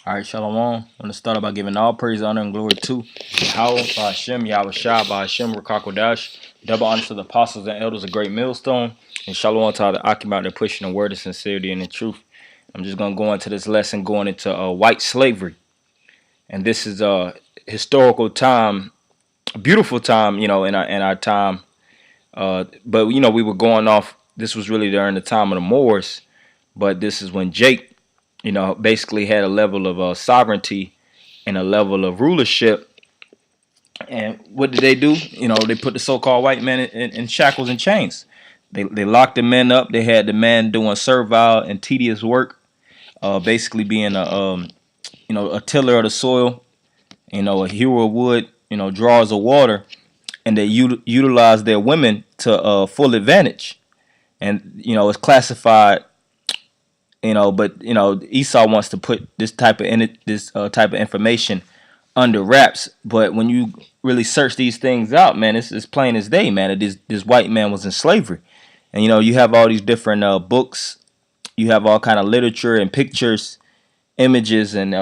All right, Shalom. I'm going to start by giving all praise, honor, and glory to Yahweh, Hashem, Yahweh Shah, Hashem, Rakakodash. Double honor to the apostles and elders of Great Millstone. And Shalom to all the occupant that pushing the word of sincerity and the truth. I'm just going to go into this lesson going into white slavery. And this is a historical time, a beautiful time, in our time. But, we were going off. This was really during the time of the Moors. But this is when Jake, basically had a level of sovereignty and a level of rulership. And what did they do? They put the so-called white man in shackles and chains. They locked the men up. They had the man doing servile and tedious work, basically being a tiller of the soil, a hewer of wood, drawers of water, and they utilized their women to full advantage. And it's classified. But Esau wants to put this type of information under wraps. But when you really search these things out, man, it's as plain as day, man. This white man was in slavery, and you have all these different books, you have all kind of literature and pictures, images, and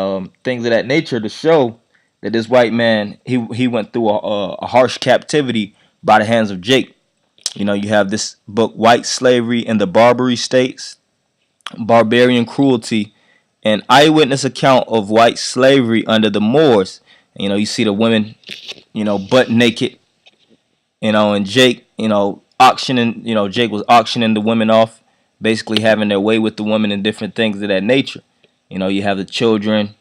things of that nature to show that this white man he went through a harsh captivity by the hands of Jake. You have this book, White Slavery in the Barbary States. Barbarian Cruelty, an eyewitness account of white slavery under the Moors. You see the women, butt naked, and Jake, auctioning, Jake was auctioning the women off, basically having their way with the women and different things of that nature. You have the children,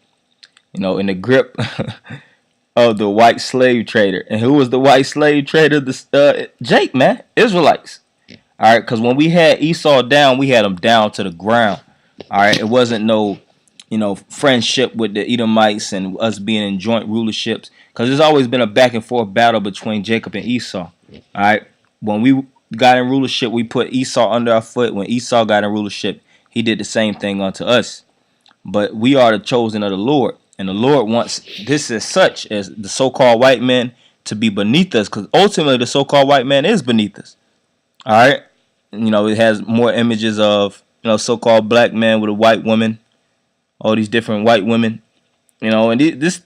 in the grip of the white slave trader. And who was the white slave trader? Jake, man, Israelites. All right, because when we had Esau down, we had him down to the ground. All right, it wasn't no, friendship with the Edomites and us being in joint rulerships. Because there's always been a back and forth battle between Jacob and Esau. All right, when we got in rulership, we put Esau under our foot. When Esau got in rulership, he did the same thing unto us. But we are the chosen of the Lord, and the Lord wants this as such as the so-called white man to be beneath us, because ultimately the so-called white man is beneath us. All right. It has more images of, so-called black men with a white woman, all these different white women, and this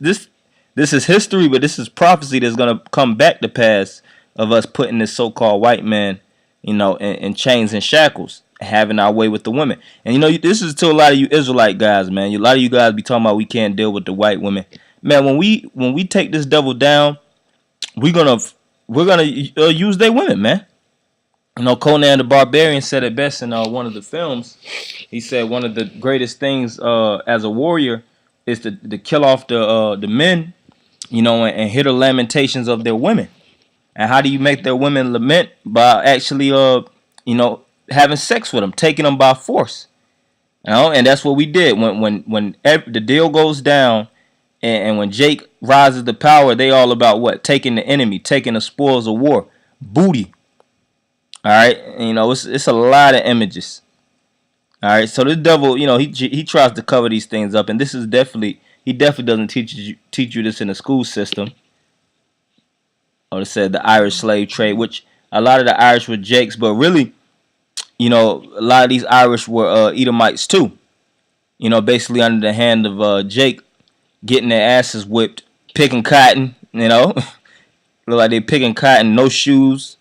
is history, but this is prophecy that's going to come back to pass of us putting this so-called white man, in chains and shackles, having our way with the women. And, this is to a lot of you Israelite guys, man. A lot of you guys be talking about we can't deal with the white women. Man, when we take this devil down, we're gonna use their women, man. Conan the Barbarian said it best in one of the films. He said one of the greatest things as a warrior is to kill off the men, and hear the lamentations of their women. And how do you make their women lament? By actually, having sex with them, taking them by force. And that's what we did. When the deal goes down, and when Jake rises to power, they all about what? Taking the enemy, taking the spoils of war, booty. All right, it's a lot of images. All right, so the devil, he tries to cover these things up, and this is he definitely doesn't teach you this in the school system. Or it said the Irish slave trade, which a lot of the Irish were Jakes, but really, a lot of these Irish were Edomites too. Basically under the hand of Jake, getting their asses whipped, picking cotton. Look like they picking cotton, no shoes.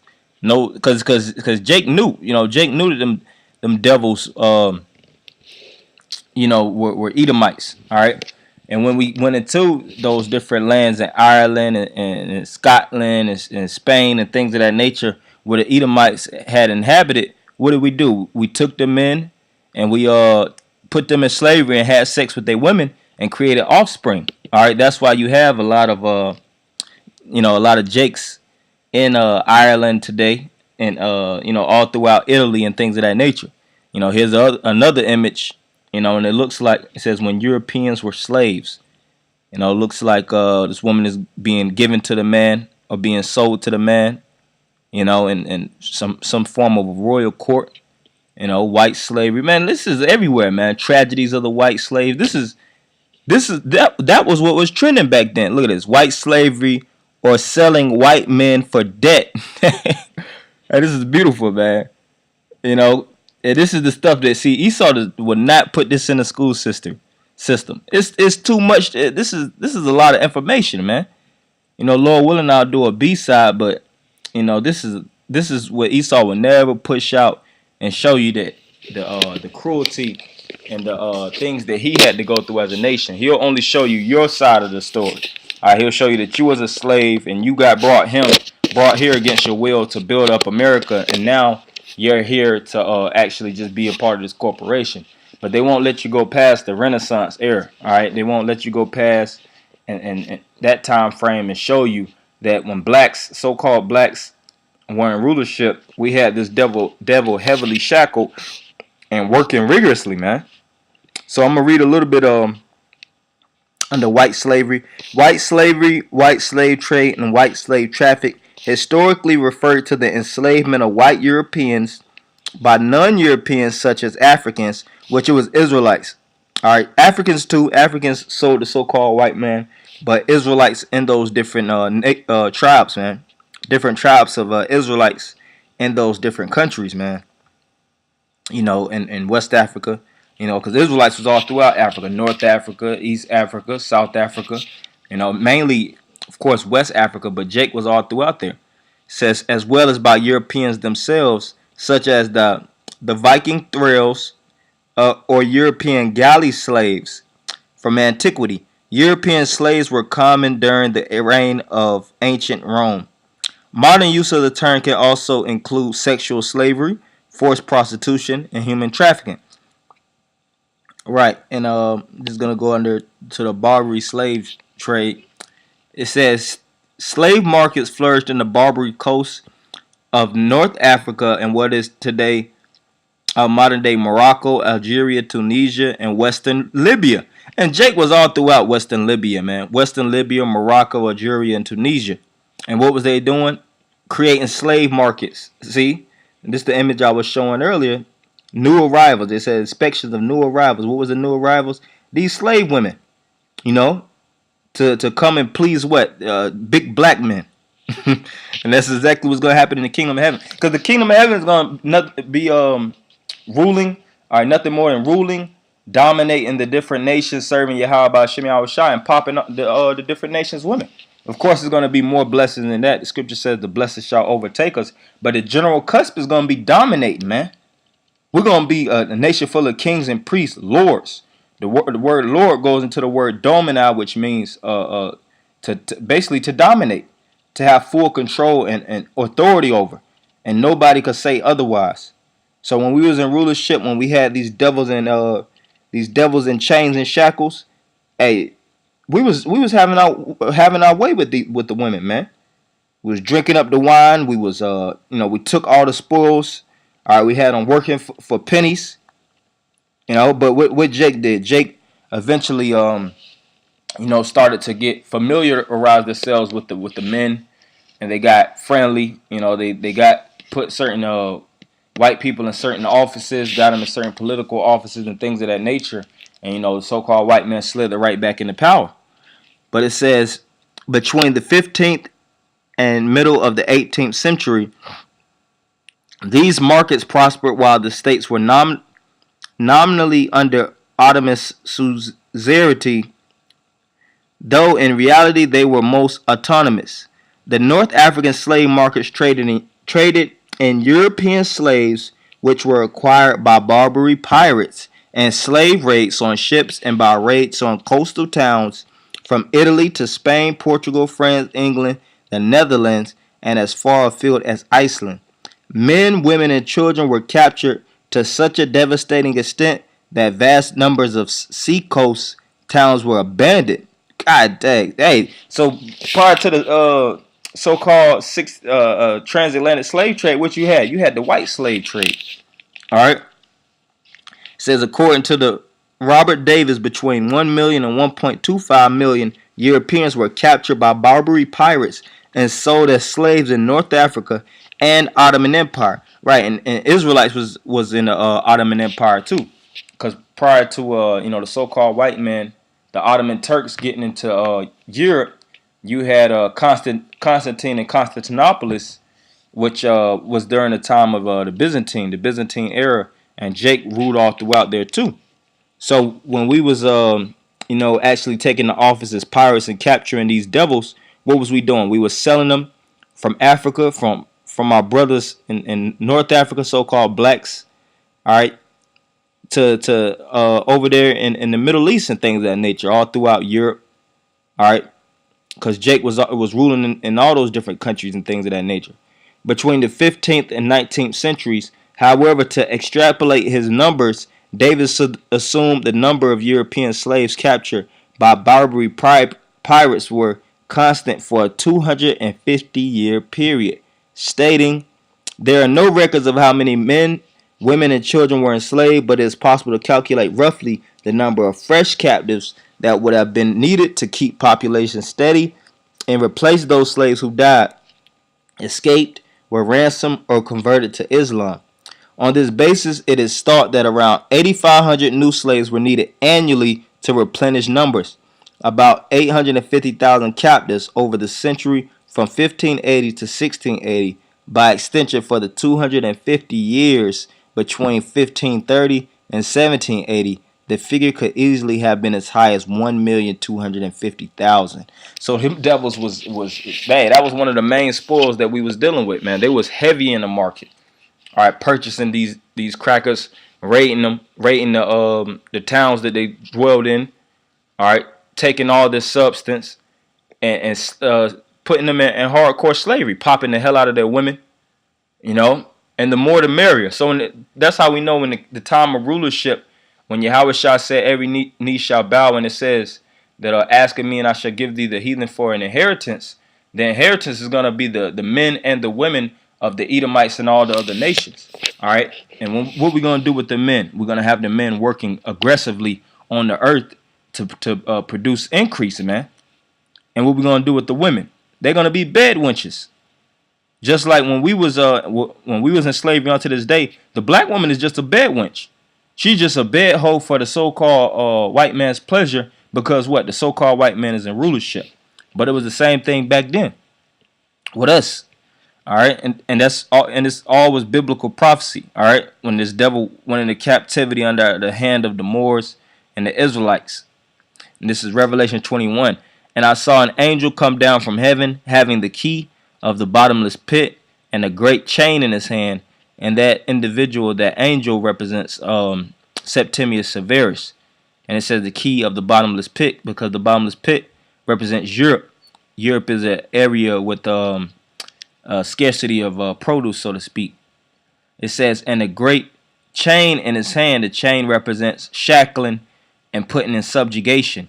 No, because Jake knew, Jake knew that them devils, were Edomites, all right. And when we went into those different lands in Ireland and Scotland and Spain and things of that nature, where the Edomites had inhabited, what did we do? We took them in and we put them in slavery and had sex with their women and created offspring. All right, that's why you have a lot of Jakes in Ireland today, and all throughout Italy and things of that nature. Here's another image, and it looks like it says when Europeans were slaves. It looks like this woman is being given to the man or being sold to the man, in some form of a royal court. White slavery, man. This is everywhere, man. Tragedies of the white slave. That was what was trending back then. Look at this, white slavery, or selling white men for debt. Hey, this is beautiful, man. And this is the stuff that, see, Esau would not put this in the school system. system. It's too much. This is a lot of information, man. Lord willing, I'll do a B-side, but this is what Esau will never push out and show you that the cruelty and the things that he had to go through as a nation. He'll only show you your side of the story. All right, he'll show you that you was a slave and you got brought here against your will to build up America, and now you're here to actually just be a part of this corporation. But they won't let you go past the Renaissance era. All right, they won't let you go past and that time frame and show you that when blacks, so-called blacks, were in rulership, we had this devil heavily shackled and working rigorously, man. So I'm gonna read a little bit under white slavery. White slavery, white slave trade, and white slave traffic historically referred to the enslavement of white Europeans by non-Europeans such as Africans, which it was Israelites. All right, Africans too. Africans sold the so-called white man, but Israelites in those different tribes, man. Different tribes of Israelites in those different countries, man. In West Africa, because Israelites was all throughout Africa, North Africa, East Africa, South Africa, mainly, of course, West Africa, but Jake was all throughout there. It says, as well as by Europeans themselves, such as the Viking thralls or European galley slaves from antiquity. European slaves were common during the reign of ancient Rome. Modern use of the term can also include sexual slavery, forced prostitution, and human trafficking. Right, and this is gonna go under to the Barbary slave trade. It says slave markets flourished in the Barbary coast of North Africa and what is today modern day Morocco, Algeria, Tunisia, and Western Libya. And Jake was all throughout Western Libya, man. Western Libya, Morocco, Algeria, and Tunisia. And what was they doing? Creating slave markets. See? And this is the image I was showing earlier. New arrivals. They said inspections of new arrivals. What was the new arrivals? These slave women. To come and please what? Big black men. And that's exactly what's going to happen in the kingdom of heaven. Because the kingdom of heaven is going to be ruling. All right, nothing more than ruling, dominating the different nations, serving Yahweh Shem Yahushua, and popping up the different nations' women. Of course, there's going to be more blessings than that. The scripture says the blessed shall overtake us. But the general cusp is going to be dominating, man. We're going to be a nation full of kings and priests, lords. The word Lord goes into the word domini, which means to basically to dominate, to have full control and authority over. And nobody could say otherwise. So when we was in rulership, when we had these devils in chains and shackles, hey, we was having our way with the women, man. We was drinking up the wine. We was we took all the spoils. All right, we had them working for pennies. But what Jake did, Jake eventually started to get familiarized themselves with the men, and they got friendly. They got put certain white people in certain offices, got them in certain political offices and things of that nature. And the so-called white men slithered right back into power. But it says between the 15th and middle of the 18th century, these markets prospered while the states were nominally under Ottoman suzerainty, though in reality they were most autonomous. The North African slave markets traded in European slaves, which were acquired by Barbary pirates, and slave raids on ships and by raids on coastal towns from Italy to Spain, Portugal, France, England, the Netherlands, and as far afield as Iceland. Men, women, and children were captured to such a devastating extent that vast numbers of seacoast towns were abandoned. God dang. Hey, so prior to the so-called transatlantic slave trade, what you had? You had the white slave trade. All right. It says according to the Robert Davis, between 1 million and 1.25 million Europeans were captured by Barbary pirates and sold as slaves in North Africa and Ottoman Empire. Right, and Israelites was in the Ottoman Empire too, because prior to the so-called white men, the Ottoman Turks getting into Europe, you had Constantine and Constantinopolis, which was during the time of the Byzantine era, and Jake ruled all throughout there too. So when we was actually taking the office as pirates and capturing these devils, what was we doing? We was selling them from Africa, from our brothers in North Africa, so called blacks, all right, to over there in the Middle East and things of that nature, all throughout Europe, all right, because Jake was ruling in all those different countries and things of that nature. Between the 15th and 19th centuries, however, to extrapolate his numbers, Davis assumed the number of European slaves captured by Barbary pirates were constant for a 250-year period, stating there are no records of how many men, women, and children were enslaved, but it is possible to calculate roughly the number of fresh captives that would have been needed to keep population steady and replace those slaves who died, escaped, were ransomed, or converted to Islam. On this basis, it is thought that around 8,500 new slaves were needed annually to replenish numbers. About 850,000 captives over the century from 1580 to 1680, by extension for the 250 years between 1530 and 1780, the figure could easily have been as high as 1,250,000. So them devils was bad. That was one of the main spoils that we was dealing with, man. They was heavy in the market. All right, purchasing these crackers, raiding the towns that they dwelled in. All right, taking all this substance and putting them in hardcore slavery, popping the hell out of their women, you know, and the more the merrier. So that's how we know in the time of rulership, when Yahweh Shah said every knee shall bow, and it says that ask of me and I shall give thee the heathen for an inheritance, the inheritance is going to be the men and the women of the Edomites and all the other nations. All right. And what we're going to do with the men, we're going to have the men working aggressively on the earth to produce increase, man. And what we're going to do with the women, they're going to be bed wenches. Just like when we was in slavery unto this day, the black woman is just a bed wench. She's just a bed hoe for the so-called white man's pleasure, because what? The so-called white man is in rulership. But it was the same thing back then with us. All right, and that's all, and this all was biblical prophecy. All right, when this devil went into captivity under the hand of the Moors and the Israelites. And this is Revelation 21. And I saw an angel come down from heaven, having the key of the bottomless pit and a great chain in his hand. And that individual, that angel, represents Septimius Severus. And it says the key of the bottomless pit, because the bottomless pit represents Europe. Europe is an area with scarcity of produce, so to speak. It says, and a great chain in his hand. The chain represents shackling and putting in subjugation.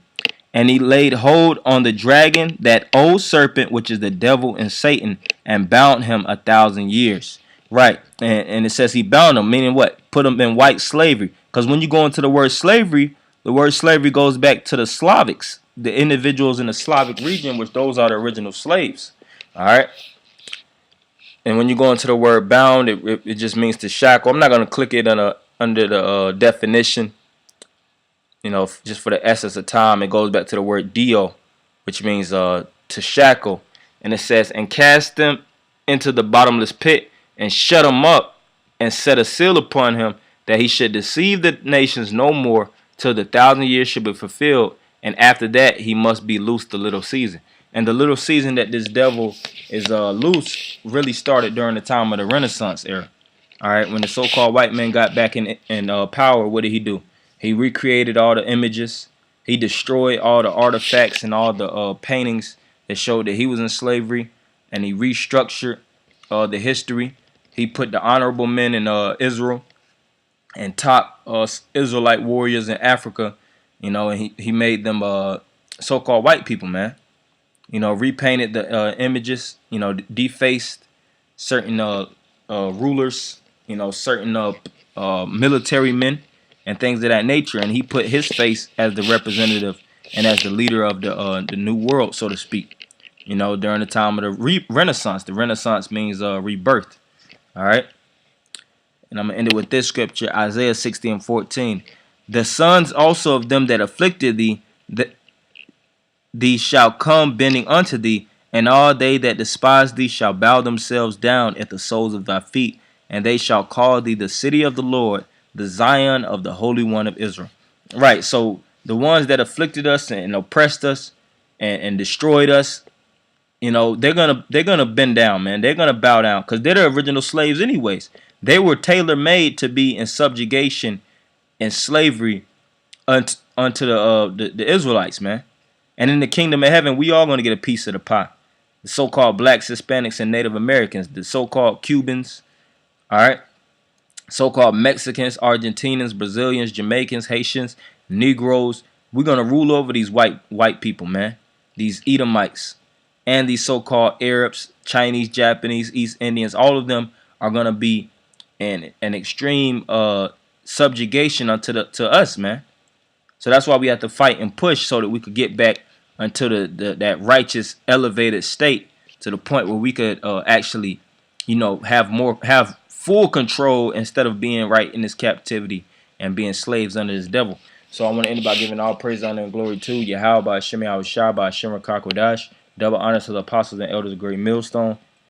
And he laid hold on the dragon, that old serpent, which is the devil and Satan, and bound him 1,000 years. Right. And it says he bound him, meaning what? Put him in white slavery. Because when you go into the word slavery goes back to the Slavics, the individuals in the Slavic region, which those are the original slaves. All right. And when you go into the word bound, it just means to shackle. I'm not going to click it under the definition. You know, just for the essence of time, it goes back to the word dio, which means to shackle. And it says, and cast them into the bottomless pit, and shut him up, and set a seal upon him, that he should deceive the nations no more, till the 1,000 years should be fulfilled. And after that, he must be loosed the little season. And the little season that this devil is loose really started during the time of the Renaissance era. All right, when the so-called white man got back in power, what did he do? He recreated all the images. He destroyed all the artifacts and all the paintings that showed that he was in slavery, and he restructured the history. He put the honorable men in Israel and top Israelite warriors in Africa, you know, and he made them so-called white people, man. You know, repainted the images, you know, defaced certain rulers, you know, certain military men and things of that nature. And he put his face as the representative and as the leader of the new world, so to speak, you know, during the time of the Renaissance. The Renaissance means rebirth. All right. And I'm going to end it with this scripture, Isaiah 60:14. The sons also of them that afflicted thee, these shall come bending unto thee, and all they that despise thee shall bow themselves down at the soles of thy feet, and they shall call thee the city of the Lord, the Zion of the Holy One of Israel. Right. So the ones that afflicted us and oppressed us and destroyed us, they're gonna bend down, man. They're gonna bow down because they're the original slaves, anyways. They were tailor made to be in subjugation and slavery unto the Israelites, man. And in the kingdom of heaven, we all gonna get a piece of the pie. The so-called blacks, Hispanics, and Native Americans, the so-called Cubans, all right, so-called Mexicans, Argentinians, Brazilians, Jamaicans, Haitians, Negroes. We're gonna rule over these white people, man. These Edomites and these so-called Arabs, Chinese, Japanese, East Indians. All of them are gonna be in an extreme subjugation to us, man. So that's why we have to fight and push so that we could get back unto that righteous, elevated state to the point where we could actually, have full control instead of being right in this captivity and being slaves under this devil. So I want to end by giving all praise, honor, and glory to Yahweh by Hashem, Yahweh Shai by Hashem Rakakwadash. Double honor to the apostles and elders of Great Millstone.